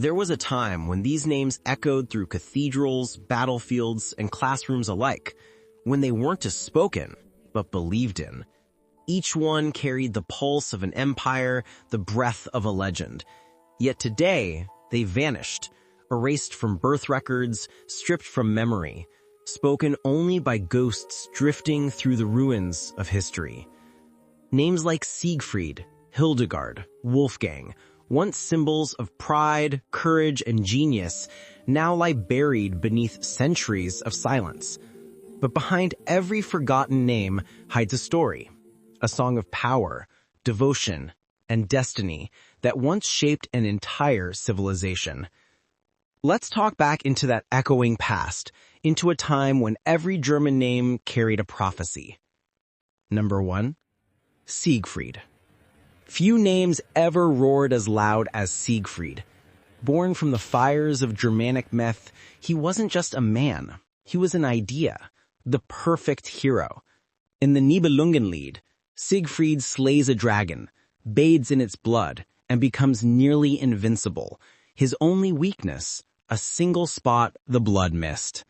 There was a time when these names echoed through cathedrals, battlefields, and classrooms alike, when they weren't just spoken, but believed in. Each one carried the pulse of an empire, the breath of a legend. Yet today, they vanished, erased from birth records, stripped from memory, spoken only by ghosts drifting through the ruins of history. Names like Siegfried, Hildegard, Wolfgang, once symbols of pride, courage, and genius, now lie buried beneath centuries of silence. But behind every forgotten name hides a story, a song of power, devotion, and destiny that once shaped an entire civilization. Let's talk back into that echoing past, into a time when every German name carried a prophecy. Number 1. Siegfried. Few names ever roared as loud as Siegfried. Born from the fires of Germanic myth, he wasn't just a man. He was an idea, the perfect hero. In the Nibelungenlied, Siegfried slays a dragon, bathes in its blood, and becomes nearly invincible. His only weakness, a single spot the blood missed.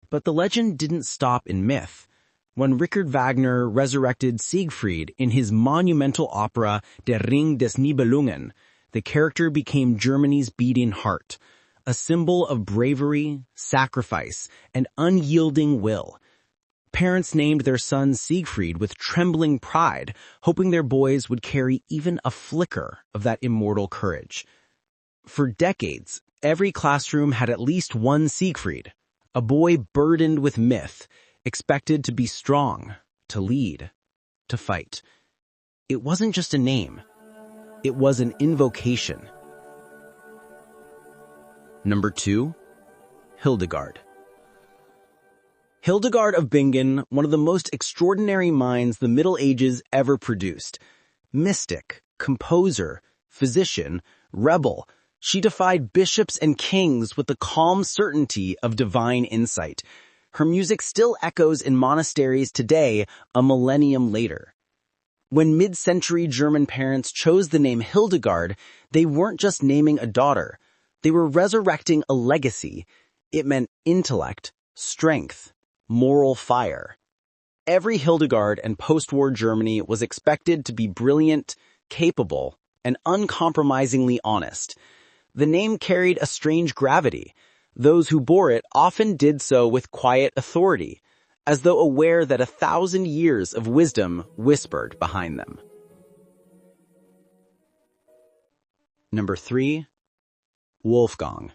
But the legend didn't stop in myth. When Richard Wagner resurrected Siegfried in his monumental opera Der Ring des Nibelungen, the character became Germany's beating heart, a symbol of bravery, sacrifice, and unyielding will. Parents named their son Siegfried with trembling pride, hoping their boys would carry even a flicker of that immortal courage. For decades, every classroom had at least one Siegfried, a boy burdened with myth, expected to be strong, to lead, to fight. It wasn't just a name. It was an invocation. Number 2. Hildegard. Hildegard of Bingen, one of the most extraordinary minds the Middle Ages ever produced. Mystic, composer, physician, rebel, she defied bishops and kings with the calm certainty of divine insight. Her music still echoes in monasteries today, a millennium later. When mid-century German parents chose the name Hildegard, they weren't just naming a daughter. They were resurrecting a legacy. It meant intellect, strength, moral fire. Every Hildegard in post-war Germany was expected to be brilliant, capable, and uncompromisingly honest. The name carried a strange gravity. Those who bore it often did so with quiet authority, as though aware that 1,000 years of wisdom whispered behind them. Number 3. Wolfgang.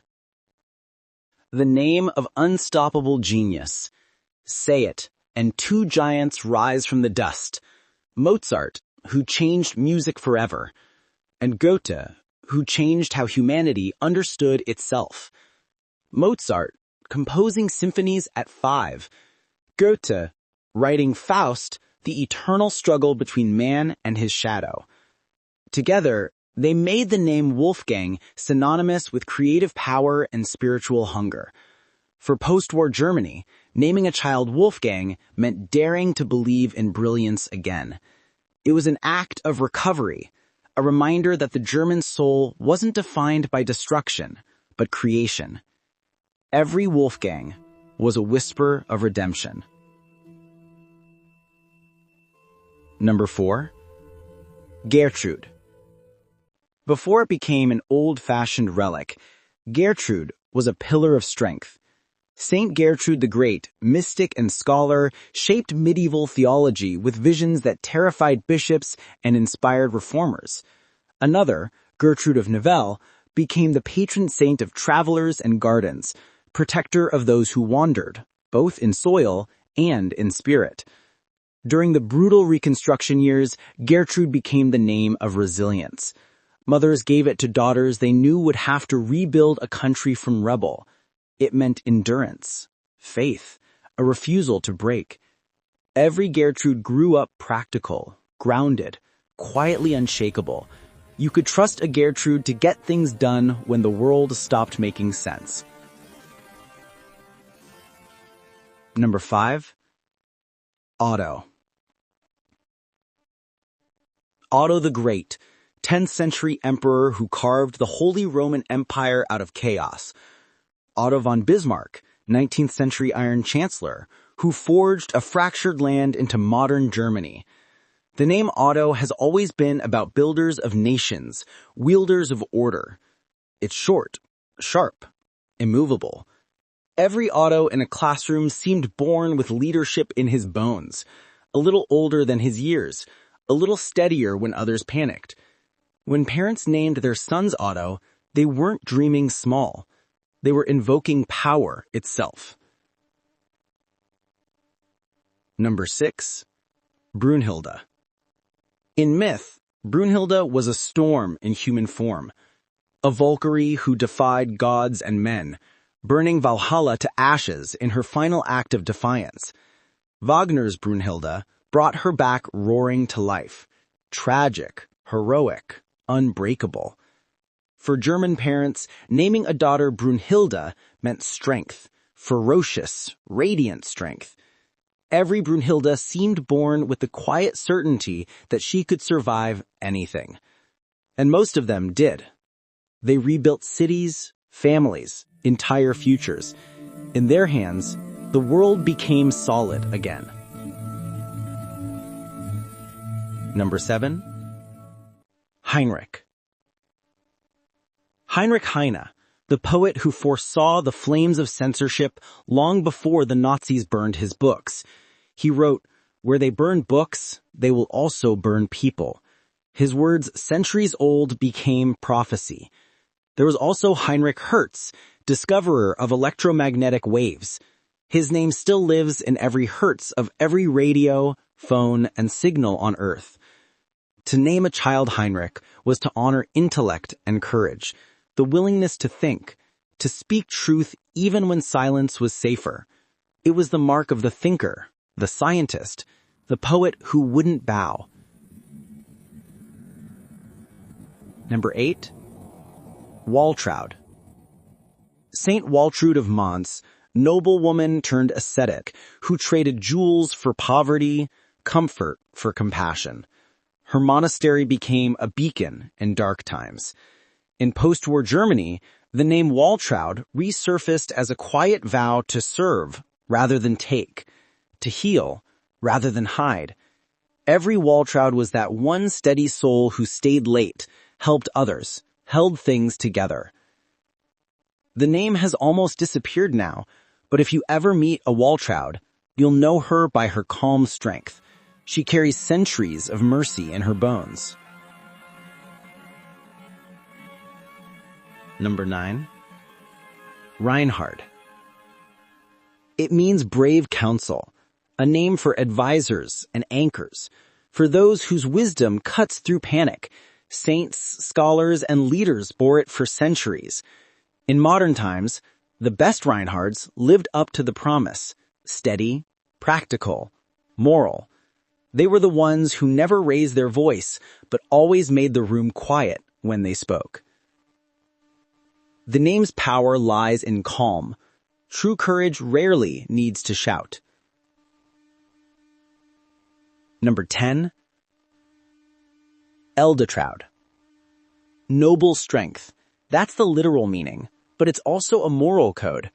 The name of unstoppable genius. Say it, and two giants rise from the dust. Mozart, who changed music forever, and Goethe, who changed how humanity understood itself. Mozart, composing symphonies at 5. Goethe, writing Faust, the eternal struggle between man and his shadow. Together, they made the name Wolfgang synonymous with creative power and spiritual hunger. For post-war Germany, naming a child Wolfgang meant daring to believe in brilliance again. It was an act of recovery, a reminder that the German soul wasn't defined by destruction, but creation. Every Wolfgang was a whisper of redemption. Number 4. Gertrude. Before it became an old-fashioned relic, Gertrude was a pillar of strength. Saint Gertrude the Great, mystic and scholar, shaped medieval theology with visions that terrified bishops and inspired reformers. Another, Gertrude of Nivelles, became the patron saint of travelers and gardens, protector of those who wandered, both in soil and in spirit. During the brutal Reconstruction years, Gertrude became the name of resilience. Mothers gave it to daughters they knew would have to rebuild a country from rubble. It meant endurance, faith, a refusal to break. Every Gertrude grew up practical, grounded, quietly unshakable. You could trust a Gertrude to get things done when the world stopped making sense. Number 5. Otto. Otto the Great, 10th century emperor who carved the Holy Roman Empire out of chaos. Otto von Bismarck, 19th century Iron Chancellor, who forged a fractured land into modern Germany. The name Otto has always been about builders of nations, wielders of order. It's short, sharp, immovable. Every Otto in a classroom seemed born with leadership in his bones, a little older than his years, a little steadier when others panicked. When parents named their sons Otto, they weren't dreaming small. They were invoking power itself. Number 6. Brunhilde. In myth, Brunhilde was a storm in human form, a Valkyrie who defied gods and men, burning Valhalla to ashes in her final act of defiance. Wagner's Brunhilde brought her back roaring to life, tragic, heroic, unbreakable. For German parents, naming a daughter Brunhilde meant strength, ferocious, radiant strength. Every Brunhilde seemed born with the quiet certainty that she could survive anything. And most of them did. They rebuilt cities, families, entire futures. In their hands, the world became solid again. Number 7. Heinrich. Heinrich Heine, the poet who foresaw the flames of censorship long before the Nazis burned his books. He wrote, "Where they burn books, they will also burn people." His words, centuries old, became prophecy. There was also Heinrich Hertz, discoverer of electromagnetic waves. His name still lives in every hertz of every radio, phone, and signal on Earth. To name a child Heinrich was to honor intellect and courage, the willingness to think, to speak truth even when silence was safer. It was the mark of the thinker, the scientist, the poet who wouldn't bow. Number 8. Waltraud. Saint Waltraud of Mons, noblewoman turned ascetic, who traded jewels for poverty, comfort for compassion. Her monastery became a beacon in dark times. In post-war Germany, the name Waltraud resurfaced as a quiet vow to serve rather than take, to heal rather than hide. Every Waltraud was that one steady soul who stayed late, helped others, held things together. The name has almost disappeared now, but if you ever meet a Waltraud, you'll know her by her calm strength. She carries centuries of mercy in her bones. Number 9. Reinhard. It means brave counsel, a name for advisors and anchors, for those whose wisdom cuts through panic. Saints, scholars, and leaders bore it for centuries. In modern times, the best Reinhards lived up to the promise, steady, practical, moral. They were the ones who never raised their voice, but always made the room quiet when they spoke. The name's power lies in calm. True courage rarely needs to shout. Number 10. Hildegard. Noble strength. That's the literal meaning, but it's also a moral code.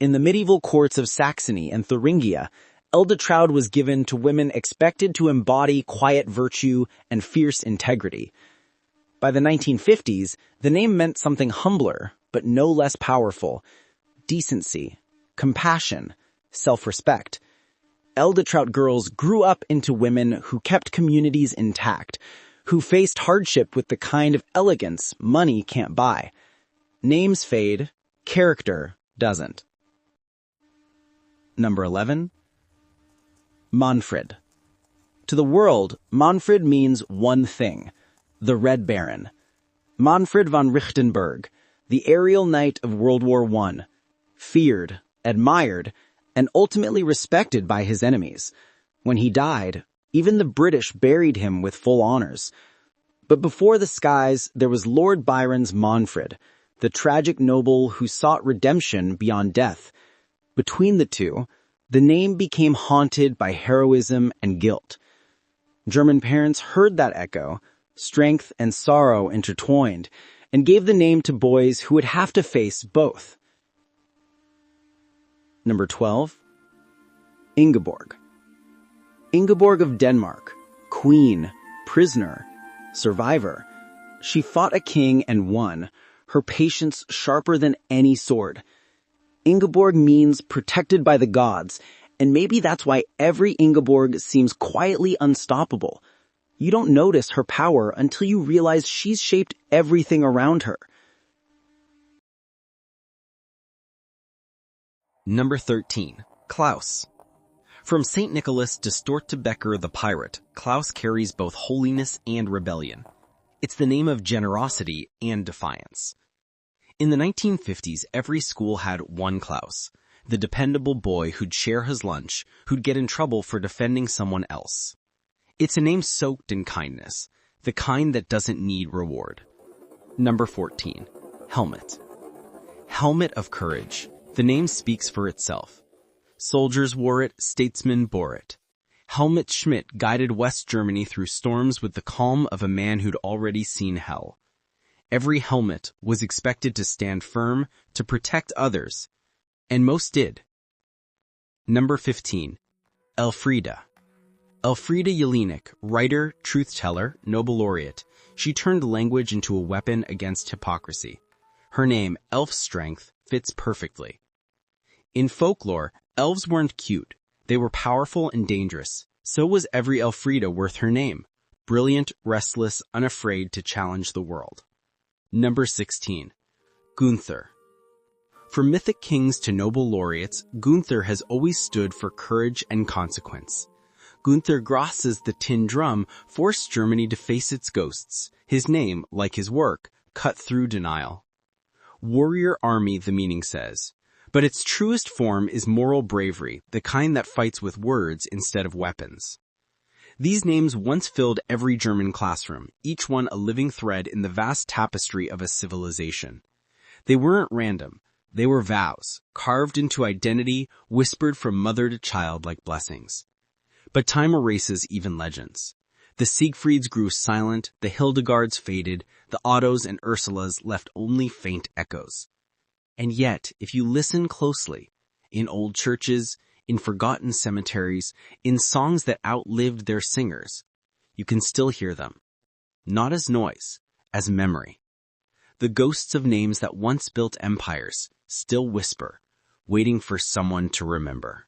In the medieval courts of Saxony and Thuringia, Hildegard was given to women expected to embody quiet virtue and fierce integrity. By the 1950s, the name meant something humbler, but no less powerful: decency, compassion, self-respect. Hildegard girls grew up into women who kept communities intact, who faced hardship with the kind of elegance money can't buy. Names fade, character doesn't. Number 11. Manfred. To the world, Manfred means one thing: the Red Baron. Manfred von Richtenberg, the aerial knight of World War I, feared, admired, and ultimately respected by his enemies. When he died, even the British buried him with full honors. But before the skies, there was Lord Byron's Manfred, the tragic noble who sought redemption beyond death. Between the two, the name became haunted by heroism and guilt. German parents heard that echo, strength and sorrow intertwined, and gave the name to boys who would have to face both. Number 12. Ingeborg. Ingeborg of Denmark, queen, prisoner, survivor. She fought a king and won, her patience sharper than any sword. Ingeborg means protected by the gods, and maybe that's why every Ingeborg seems quietly unstoppable. You don't notice her power until you realize she's shaped everything around her. Number 13. Klaus. From St. Nicholas to Stortebeker the pirate, Klaus carries both holiness and rebellion. It's the name of generosity and defiance. In the 1950s, every school had one Klaus, the dependable boy who'd share his lunch, who'd get in trouble for defending someone else. It's a name soaked in kindness, the kind that doesn't need reward. Number 14. Helmet. Helmet of courage. The name speaks for itself. Soldiers wore it, statesmen bore it. Helmut Schmidt guided West Germany through storms with the calm of a man who'd already seen hell. Every helmet was expected to stand firm, to protect others, and most did. Number 15. Elfriede. Elfriede Jelinek, writer, truth-teller, Nobel laureate. She turned language into a weapon against hypocrisy. Her name, Elf Strength, fits perfectly. In folklore, elves weren't cute. They were powerful and dangerous. So was every Elfriede worth her name. Brilliant, restless, unafraid to challenge the world. Number 16. Gunther. From mythic kings to Nobel laureates, Gunther has always stood for courage and consequence. Gunther Grass's The Tin Drum forced Germany to face its ghosts. His name, like his work, cut through denial. Warrior army, the meaning says. But its truest form is moral bravery, the kind that fights with words instead of weapons. These names once filled every German classroom, each one a living thread in the vast tapestry of a civilization. They weren't random. They were vows, carved into identity, whispered from mother to child like blessings. But time erases even legends. The Siegfrieds grew silent, the Hildegards faded, the Ottos and Ursulas left only faint echoes. And yet, if you listen closely, in old churches, in forgotten cemeteries, in songs that outlived their singers, you can still hear them. Not as noise, as memory. The ghosts of names that once built empires still whisper, waiting for someone to remember.